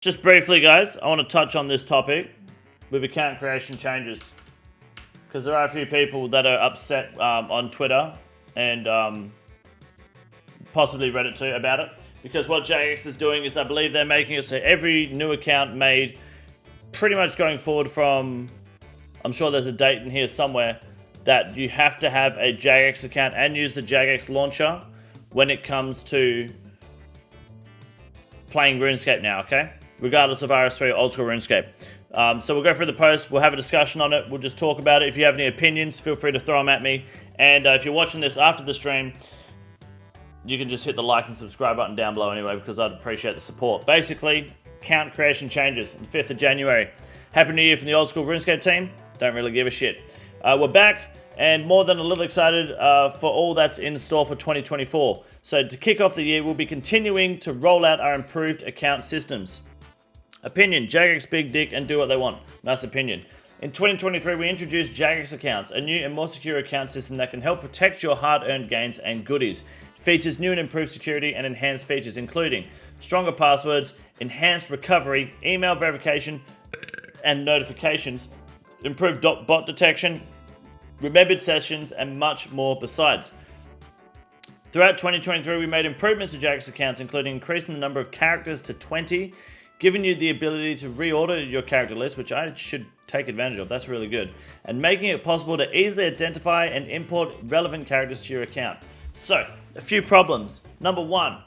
Just briefly, guys, I want to touch on this topic with account creation changes, because there are a few people that are upset on Twitter and possibly Reddit too about it, because what Jagex is doing is, I believe they're making it so every new account made pretty much going forward from, I'm sure there's a date in here somewhere, that you have to have a Jagex account and use the Jagex launcher when it comes to playing RuneScape now, okay? Regardless of RS3 or Oldschool RuneScape. So we'll go through the post, we'll have a discussion on it, we'll just talk about it. If you have any opinions, feel free to throw them at me. And if you're watching this after the stream, you can just hit the like and subscribe button down below anyway, because I'd appreciate the support. Basically, account creation changes on the 5th of January. Happy New Year from the Oldschool RuneScape team. Don't really give a shit. We're back, and more than a little excited for all that's in store for 2024. So to kick off the year, we'll be continuing to roll out our improved account systems. Opinion, Jagex big dick and do what they want. Nice opinion. In 2023, we introduced Jagex Accounts, a new and more secure account system that can help protect your hard-earned gains and goodies. It features new and improved security and enhanced features, including stronger passwords, enhanced recovery, email verification and notifications, improved bot detection, remembered sessions, and much more besides. Throughout 2023, we made improvements to Jagex Accounts, including increasing the number of characters to 20, giving you the ability to reorder your character list, which I should take advantage of, that's really good, and making it possible to easily identify and import relevant characters to your account. So, a few problems. Number one,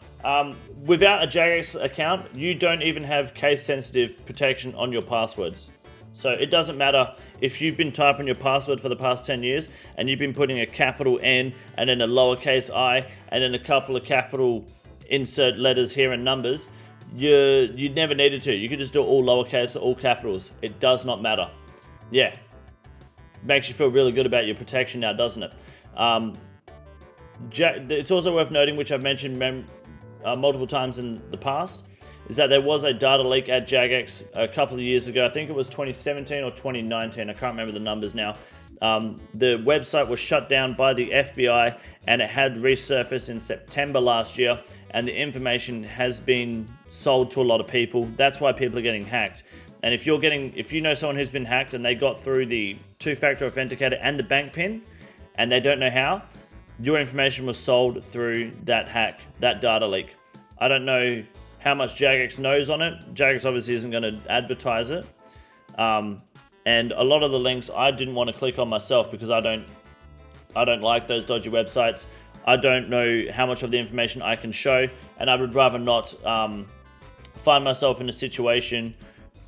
without a Jagex account, you don't even have case-sensitive protection on your passwords. So it doesn't matter if you've been typing your password for the past 10 years and you've been putting a capital N and then a lowercase I and then a couple of capital insert letters here and numbers. You never needed to. You could just do all lowercase or all capitals. It does not matter. Yeah. Makes you feel really good about your protection now, doesn't it? It's also worth noting, which I've mentioned multiple times in the past, is that there was a data leak at Jagex a couple of years ago. I think it was 2017 or 2019. I can't remember the numbers now. The website was shut down by the FBI and it had resurfaced in September last year, and the information has been sold to a lot of people. That's why people are getting hacked. And if you know someone who's been hacked and they got through the two-factor authenticator and the bank PIN and they don't know how, your information was sold through that hack, that data leak. I don't know how much Jagex knows on it. Jagex obviously isn't going to advertise it. And a lot of the links I didn't want to click on myself because I don't like those dodgy websites. I don't know how much of the information I can show, and I would rather not find myself in a situation.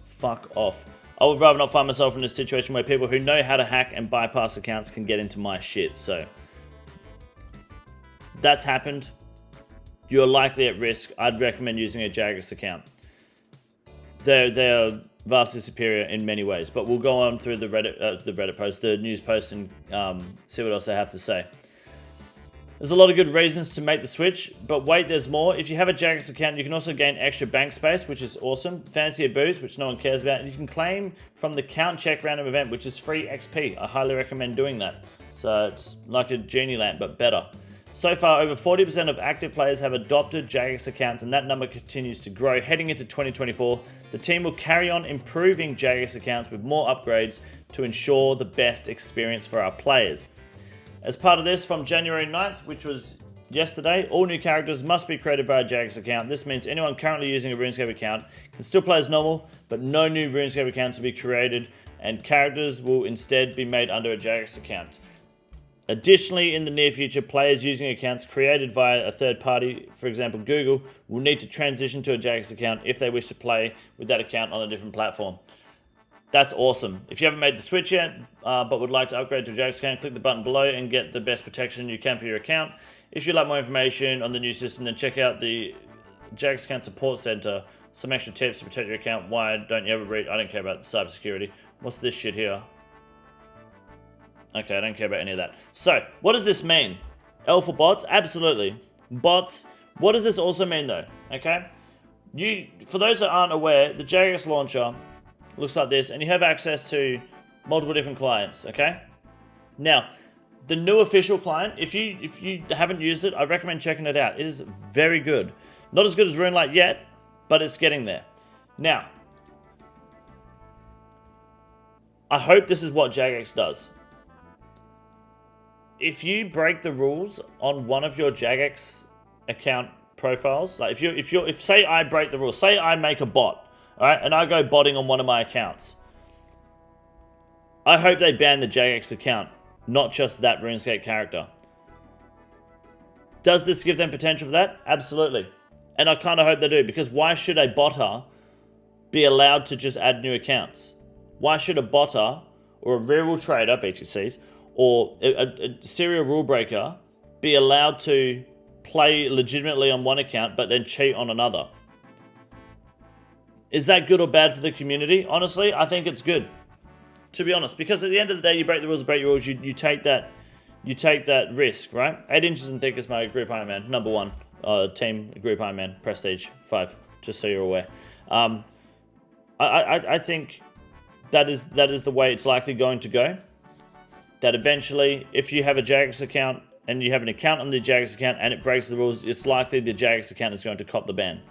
Fuck off. I would rather not find myself in a situation where people who know how to hack and bypass accounts can get into my shit. So that's happened. You're likely at risk. I'd recommend using a Jagex account. They're vastly superior in many ways, but we'll go on through the Reddit post, the news post, and see what else they have to say. There's a lot of good reasons to make the switch, but wait, there's more. If you have a Jagex account, you can also gain extra bank space, which is awesome. Fancier boots, which no one cares about, and you can claim from the Count Check random event, which is free XP. I highly recommend doing that. So it's like a genie lamp, but better. So far, over 40% of active players have adopted Jagex accounts, and that number continues to grow. Heading into 2024, the team will carry on improving Jagex accounts with more upgrades to ensure the best experience for our players. As part of this, from January 9th, which was yesterday, all new characters must be created via Jagex account. This means anyone currently using a RuneScape account can still play as normal, but no new RuneScape accounts will be created, and characters will instead be made under a Jagex account. Additionally, in the near future, players using accounts created via a third party, for example Google, will need to transition to a Jagex account if they wish to play with that account on a different platform. That's awesome. If you haven't made the switch yet, but would like to upgrade to a Jagex account, click the button below and get the best protection you can for your account. If you'd like more information on the new system, then check out the Jagex Account Support Center. Some extra tips to protect your account. Why don't you ever read? I don't care about the cybersecurity. What's this shit here? Okay, I don't care about any of that. So, what does this mean? L for bots? Absolutely. Bots. What does this also mean though? Okay? For those that aren't aware, the Jagex launcher looks like this, and you have access to multiple different clients, okay? Now, the new official client, if you haven't used it, I recommend checking it out. It is very good. Not as good as RuneLite yet, but it's getting there. Now, I hope this is what Jagex does. If you break the rules on one of your Jagex account profiles, like if say I break the rules, say I make a bot, all right, and I go botting on one of my accounts, I hope they ban the Jagex account, not just that RuneScape character. Does this give them potential for that? Absolutely. And I kind of hope they do, because why should a botter be allowed to just add new accounts? Why should a botter or a real trader, BTCs, or a serial rule breaker be allowed to play legitimately on one account but then cheat on another? Is that good or bad for the community? Honestly, I think it's good, to be honest, because at the end of the day, you break the rules, you take that risk, right? 8 inches and thick is my group Ironman, number 1 team group Ironman, Prestige 5, just so you're aware. I think that is the way it's likely going to go. That eventually, if you have a Jagex account and you have an account on the Jagex account and it breaks the rules, it's likely the Jagex account is going to cop the ban.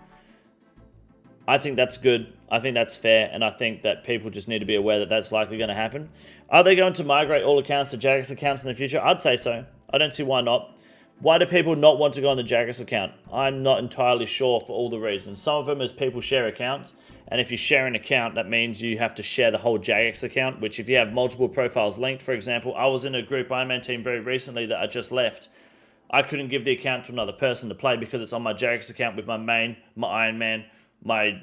I think that's good. I think that's fair, and I think that people just need to be aware that that's likely going to happen. Are they going to migrate all accounts to Jagex accounts in the future? I'd say so. I don't see why not. Why do people not want to go on the Jagex account? I'm not entirely sure for all the reasons. Some of them is people share accounts, and if you share an account, that means you have to share the whole Jagex account, which if you have multiple profiles linked, for example, I was in a group Ironman team very recently that I just left. I couldn't give the account to another person to play because it's on my Jagex account with my main, my Ironman, my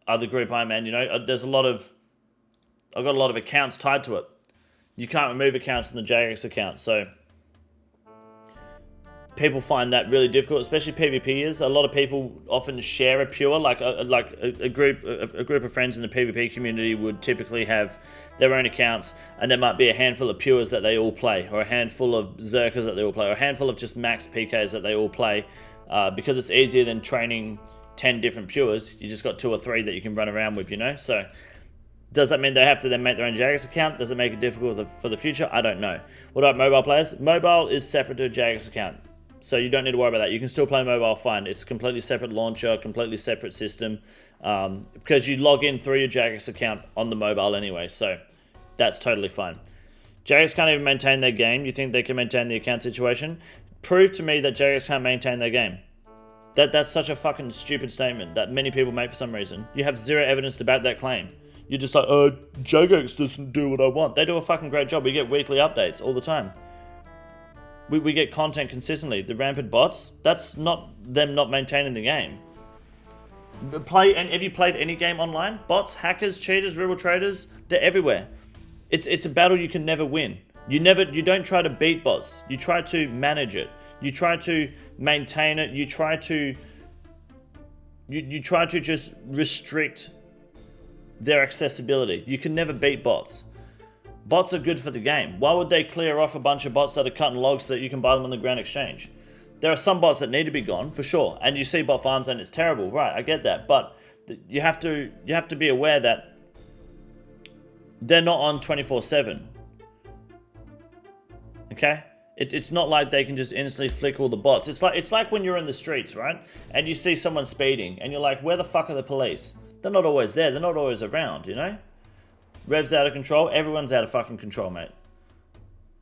other group Ironman, you know. I've got a lot of accounts tied to it. You can't remove accounts in the Jagex account, so people find that really difficult, especially PvPers. A lot of people often share a pure, like a group of friends in the PvP community would typically have their own accounts, and there might be a handful of pures that they all play, or a handful of Zerkers that they all play, or a handful of just max PKs that they all play, because it's easier than training 10 different pures. You just got 2 or 3 that you can run around with, you know. So does that mean they have to then make their own Jagex account? Does it make it difficult for the future? I don't know. What about mobile players? Mobile is separate to a Jagex account, so you don't need to worry about that. You can still play mobile fine. It's completely separate launcher, completely separate system, because you log in through your Jagex account on the mobile anyway, so that's totally fine. Jagex can't even maintain their game. You think they can maintain the account situation? Prove to me that Jagex can't maintain their game. That's such a fucking stupid statement that many people make for some reason. You have zero evidence to back that claim. You're just like, Jagex doesn't do what I want. They do a fucking great job. We get weekly updates all the time. We get content consistently. The rampant bots, that's not them not maintaining the game. And have you played any game online? Bots, hackers, cheaters, real traders, they're everywhere. It's a battle you can never win. You don't try to beat bots. You try to manage it. You try to maintain it. You try to just restrict their accessibility. You can never beat bots. Bots are good for the game. Why would they clear off a bunch of bots that are cutting logs so that you can buy them on the Grand Exchange? There are some bots that need to be gone, for sure. And you see bot farms and it's terrible, right? I get that. But you have to be aware that they're not on 24/7. Okay? It's not like they can just instantly flick all the bots. It's like when you're in the streets, right? And you see someone speeding and you're like, where the fuck are the police? They're not always there. They're not always around, you know? Rev's out of control. Everyone's out of fucking control, mate.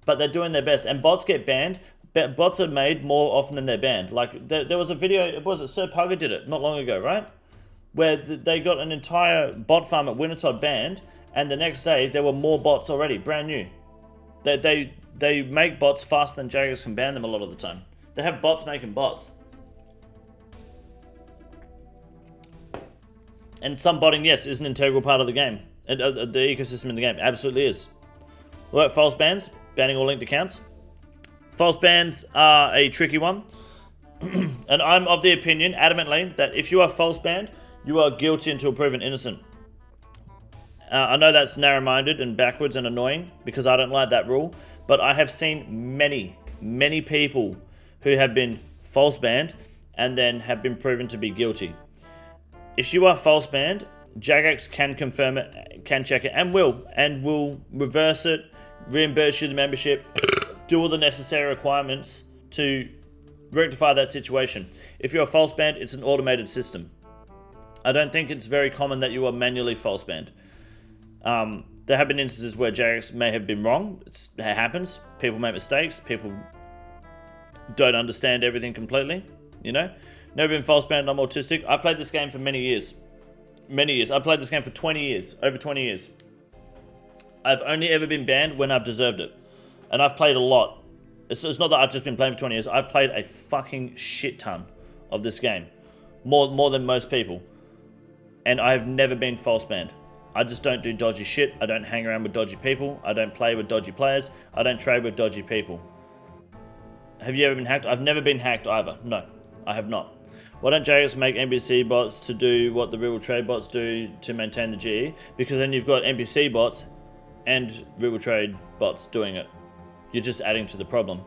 But they're doing their best. And bots get banned. Bots are made more often than they're banned. Like, there was a video, Sir Pugger did it not long ago, right? Where they got an entire bot farm at Wintertodt banned, and the next day there were more bots already, brand new. They make bots faster than Jagex can ban them a lot of the time. They have bots making bots. And some botting, yes, is an integral part of the game. The ecosystem in the game absolutely is. What about false bans? Banning all linked accounts? False bans are a tricky one. And I'm of the opinion, adamantly, that if you are false banned, you are guilty until proven innocent. I know that's narrow-minded and backwards and annoying because I don't like that rule, but I have seen many people who have been false banned and then have been proven to be guilty. If you are false banned, Jagex can confirm it, can check it, and will reverse it, reimburse you the membership, do all the necessary requirements to rectify that situation. If you're a false banned, it's an automated system. I don't think it's very common that you are manually false banned. There have been instances where Jagex may have been wrong. It happens. People make mistakes. People don't understand everything completely. You know? Never been false banned. I'm autistic. I've played this game for many years. Many years. I've played this game for 20 years. Over 20 years. I've only ever been banned when I've deserved it. And I've played a lot. It's not that I've just been playing for 20 years. I've played a fucking shit ton of this game. More than most people. And I have never been false banned. I just don't do dodgy shit. I don't hang around with dodgy people. I don't play with dodgy players. I don't trade with dodgy people. Have you ever been hacked? I've never been hacked either. No, I have not. Why don't Jagex make NPC bots to do what the real trade bots do to maintain the GE? Because then you've got NPC bots and real trade bots doing it. You're just adding to the problem.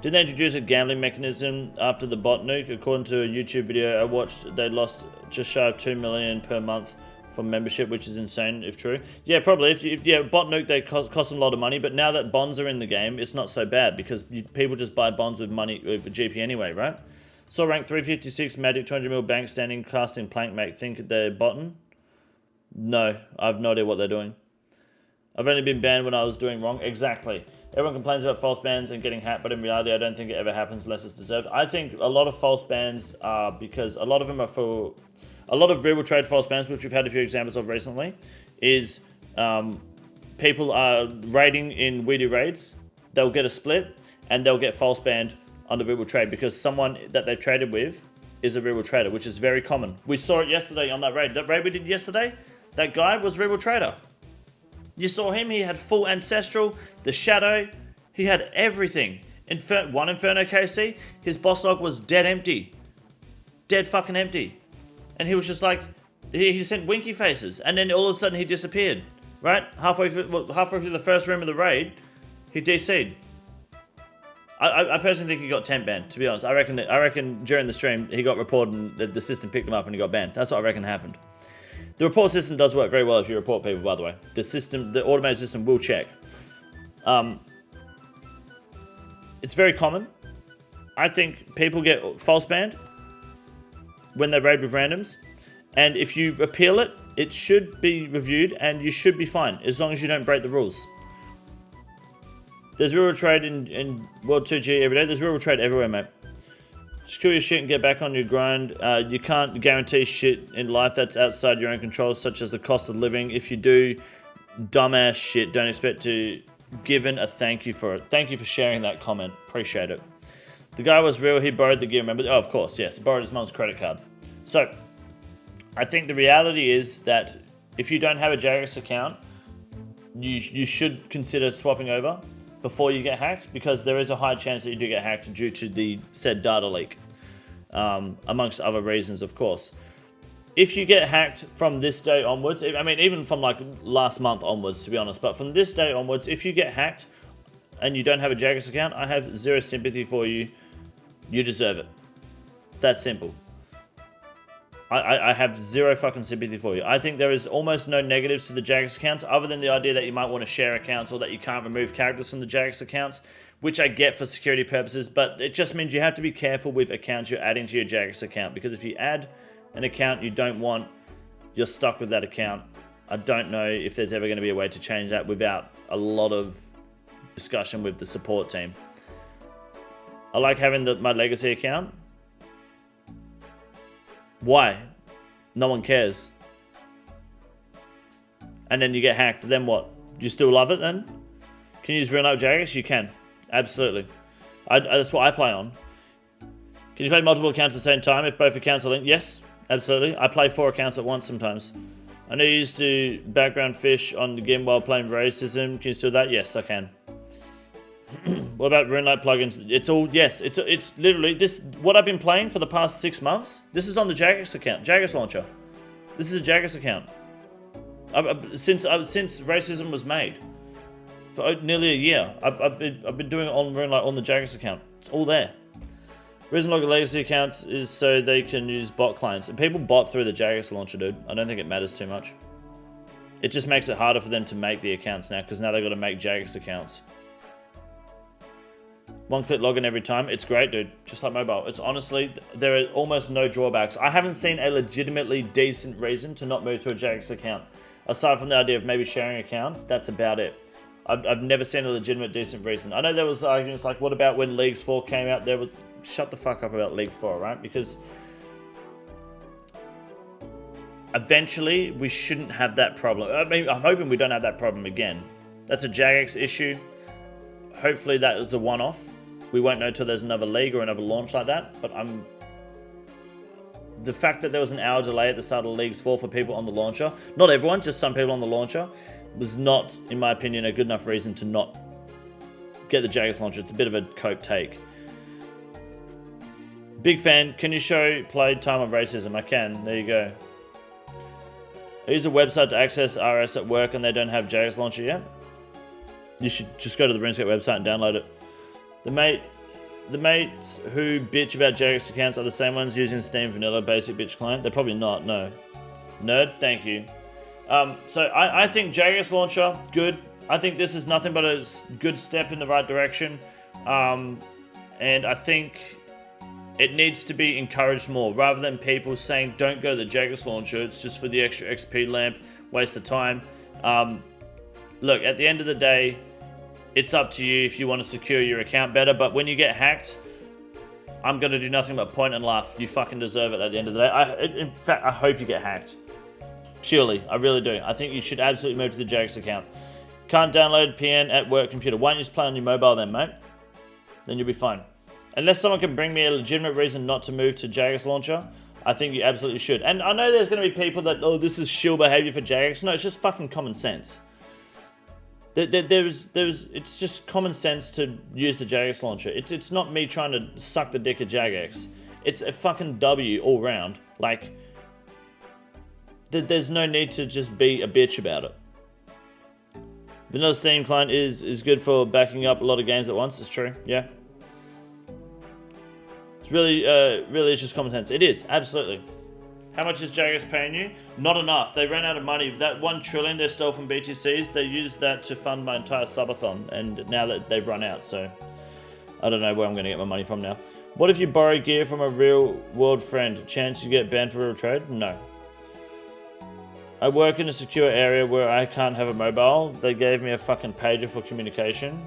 Did they introduce a gambling mechanism after the bot nuke? According to a YouTube video I watched, they lost just shy of 2 million per month from membership, which is insane if true. Yeah, probably. Yeah, bot nuke, they cost them a lot of money, but now that bonds are in the game, it's not so bad because people just buy bonds with money with GP anyway, right? So rank 356, Magic 200 mil bank standing, casting plank, mate. Think they're botting? No, I have no idea what they're doing. I've only been banned when I was doing wrong. Exactly. Everyone complains about false bans and getting hacked, but in reality, I don't think it ever happens unless it's deserved. I think a lot of false bans are because a lot of them are for... A lot of real trade false bans, which we've had a few examples of recently, is people are raiding in We Do Raids. They'll get a split, and they'll get false banned on the real trade because someone that they've traded with is a real trader, which is very common. We saw it yesterday on that raid. That raid we did yesterday, that guy was real trader. You saw him, he had full Ancestral, the Shadow, he had everything. One Inferno KC, his boss log was dead empty. Dead fucking empty. And he was just like, he sent winky faces, and then all of a sudden he disappeared, right? Halfway through the first room of the raid, he DC'd. I personally think he got temp banned, to be honest. I reckon during the stream, he got reported and the system picked him up and he got banned. That's what I reckon happened. The report system does work very well if you report people, by the way. The automated system will check. It's very common. I think people get false banned when they raid with randoms. And if you appeal it, it should be reviewed and you should be fine, as long as you don't break the rules. There's real trade in World 2G every day. There's real trade everywhere, mate. Just kill your shit and get back on your grind. You can't guarantee shit in life that's outside your own control, such as the cost of living. If you do dumbass shit, don't expect to given a thank you for it. Thank you for sharing that comment. Appreciate it. The guy was real. He borrowed the gear, remember? Oh, of course, yes. Borrowed his mom's credit card. So, I think the reality is that if you don't have a Jagex account, you should consider swapping over before you get hacked, because there is a high chance that you do get hacked due to the said data leak, amongst other reasons, of course. If you get hacked from this day onwards, I mean, even from like last month onwards, to be honest, but from this day onwards, if you get hacked and you don't have a Jagex account, I have zero sympathy for you. You deserve it. That's simple. I have zero fucking sympathy for you. I think there is almost no negatives to the Jagex accounts, other than the idea that you might want to share accounts or that you can't remove characters from the Jagex accounts, which I get for security purposes, but it just means you have to be careful with accounts you're adding to your Jagex account, because if you add an account you don't want, you're stuck with that account. I don't know if there's ever going to be a way to change that without a lot of discussion with the support team. I like having my legacy account. Why? No one cares. And then you get hacked, then what? Do you still love it then? Can you use real life Jagex? You can. Absolutely. That's what I play on. Can you play multiple accounts at the same time if both accounts are linked? Yes, absolutely. I play 4 accounts at once sometimes. I know you used to background fish on the game while playing Racism. Can you still do that? Yes, I can. What about RuneLite plugins? It's all, yes, it's literally this, what I've been playing for the past 6 months. This is on the Jagex account, Jagex launcher. This is a Jagex account. Since Racism was made. For nearly a year. I've been doing it on RuneLite on the Jagex account. It's all there. Reason log legacy accounts is so they can use bot clients. And people bot through the Jagex launcher, dude. I don't think it matters too much. It just makes it harder for them to make the accounts now, because now they've got to make Jagex accounts. One-click login every time. It's great, dude. Just like mobile. It's honestly, there are almost no drawbacks. I haven't seen a legitimately decent reason to not move to a Jagex account. Aside from the idea of maybe sharing accounts, that's about it. I've never seen a legitimate decent reason. I know there was arguments like, what about when Leagues 4 came out? There was, shut the fuck up about Leagues 4, right? Because eventually we shouldn't have that problem. I mean, I'm hoping we don't have that problem again. That's a Jagex issue. Hopefully that is a one-off. We won't know till there's another league or another launch like that, but the fact that there was an hour delay at the start of Leagues 4 for people on the launcher, not everyone, just some people on the launcher, was not, in my opinion, a good enough reason to not get the Jagex launcher. It's a bit of a cope take. Big fan. Can you show play time on racism? I can. There you go. I use a website to access RS at work and they don't have Jagex launcher yet. You should just go to the Runescape website and download it. The mates who bitch about Jagex accounts are the same ones using Steam Vanilla basic bitch client. They're probably not, no. Nerd, thank you. So I think Jagex launcher, good. I think this is nothing but a good step in the right direction. And I think it needs to be encouraged more, rather than people saying don't go to the Jagex launcher, it's just for the extra XP lamp, waste of time. Look, at the end of the day, it's up to you if you want to secure your account better, but when you get hacked, I'm going to do nothing but point and laugh. You fucking deserve it at the end of the day. In fact, I hope you get hacked. Purely, I really do. I think you should absolutely move to the Jagex account. Can't download PN at work computer. Why don't you just play on your mobile then, mate? Then you'll be fine. Unless someone can bring me a legitimate reason not to move to Jagex launcher, I think you absolutely should. And I know there's going to be people that, oh, this is shill behavior for Jagex. No, it's just fucking common sense. It's just common sense to use the Jagex launcher. It's not me trying to suck the dick of Jagex. It's a fucking W all round. Like, there's no need to just be a bitch about it. Vanilla Steam client is good for backing up a lot of games at once. It's true, yeah. It's really is just common sense. It is, absolutely. How much is Jagex paying you? Not enough. They ran out of money. That 1 trillion they stole from BTCs, they used that to fund my entire subathon, and now that they've run out, so I don't know where I'm going to get my money from now. What if you borrow gear from a real world friend? Chance you get banned for a trade? No. I work in a secure area where I can't have a mobile. They gave me a fucking pager for communication.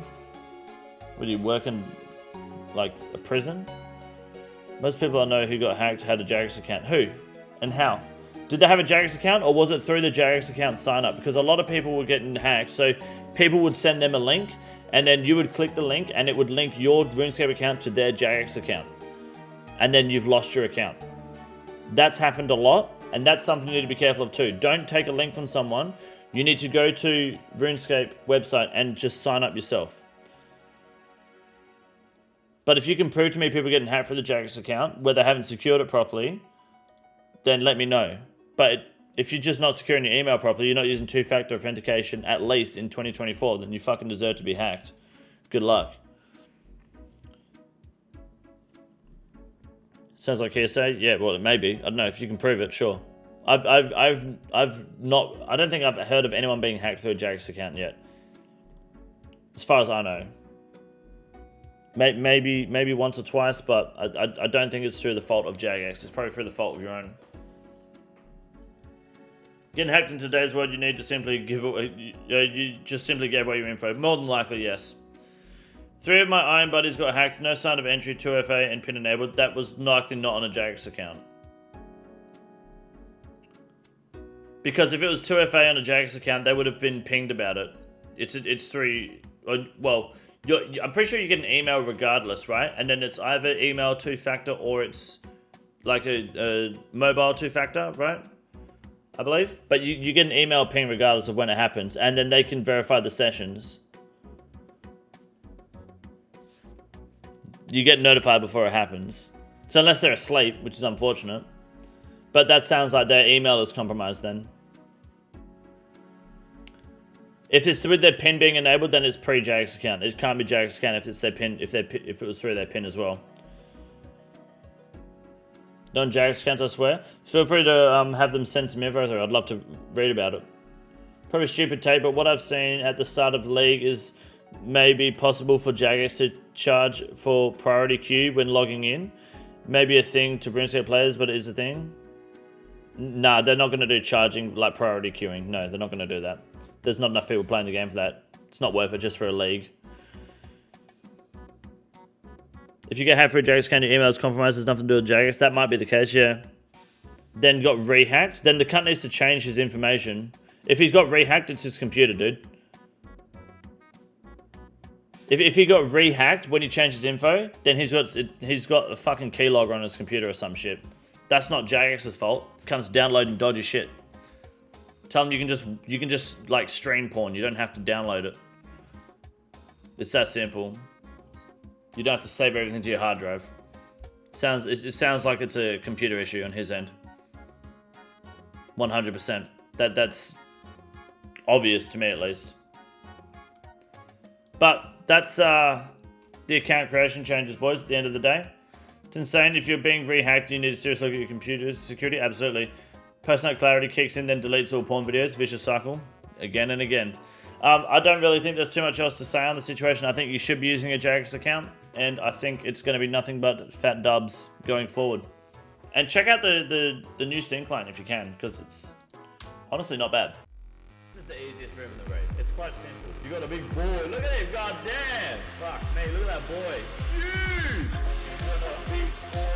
Would you work in, like, a prison? Most people I know who got hacked had a Jagex account. Who? And how? Did they have a Jagex account, or was it through the Jagex account sign up? Because a lot of people were getting hacked, so people would send them a link, and then you would click the link, and it would link your Runescape account to their Jagex account. And then you've lost your account. That's happened a lot, and that's something you need to be careful of too. Don't take a link from someone. You need to go to Runescape website and just sign up yourself. But if you can prove to me people getting hacked for the Jagex account where they haven't secured it properly, then let me know. But if you're just not securing your email properly, you're not using two-factor authentication at least in 2024, then you fucking deserve to be hacked. Good luck. Sounds like hearsay? Yeah, well, it may be. I don't know if you can prove it, sure. I don't think I've heard of anyone being hacked through a Jagex account yet. As far as I know. Maybe once or twice, but I don't think it's through the fault of Jagex. It's probably through the fault of your own. Getting hacked in today's world, you need to simply give away. You just simply gave away your info. More than likely, yes. 3 of my Iron buddies got hacked. No sign of entry, 2FA, and PIN enabled. That was likely not on a Jagex account. Because if it was 2FA on a Jagex account, they would have been pinged about it. It's 3. Well, I'm pretty sure you get an email regardless, right? And then it's either email 2-factor or it's like a mobile 2-factor, right? I believe. But you get an email ping regardless of when it happens, and then they can verify the sessions. You get notified before it happens. So unless they're asleep, which is unfortunate. But that sounds like their email is compromised then. If it's with their PIN being enabled, then it's pre-Jagex account. It can't be Jagex account if it's their PIN, if it was through their PIN as well. Non Jagex account, I swear. Feel free to have them send some info through. I'd love to read about it. Probably stupid take, but what I've seen at the start of the league is maybe possible for Jagex to charge for priority queue when logging in. Maybe a thing to Runescape players, but it is a thing. Nah, they're not going to do charging like priority queuing. No, they're not going to do that. There's not enough people playing the game for that. It's not worth it just for a league. If you get hacked for a Jagex account, your email is compromised, there's nothing to do with Jagex. That might be the case, yeah. Then got rehacked. Then the cunt needs to change his information. If he's got rehacked, it's his computer, dude. If he got rehacked when he changed his info, then he's got a fucking keylogger on his computer or some shit. That's not Jagex's fault. Cunt's downloading dodgy shit. Tell him you can just like stream porn. You don't have to download it. It's that simple. You don't have to save everything to your hard drive. It sounds like it's a computer issue on his end. 100%. That's obvious to me at least. But that's the account creation changes, boys, at the end of the day. It's insane. If you're being rehacked, you need to seriously look at your computer security. Absolutely. Personal clarity kicks in, then deletes all porn videos. Vicious cycle. Again and again. I don't really think there's too much else to say on the situation. I think you should be using a Jagex account, and I think it's going to be nothing but fat dubs going forward. And check out the new Steam client if you can, because it's honestly not bad. This is the easiest move in the raid. It's quite simple. You got a big boy. Look at him. God damn. Fuck me. Look at that boy. It's huge. You got a big boy.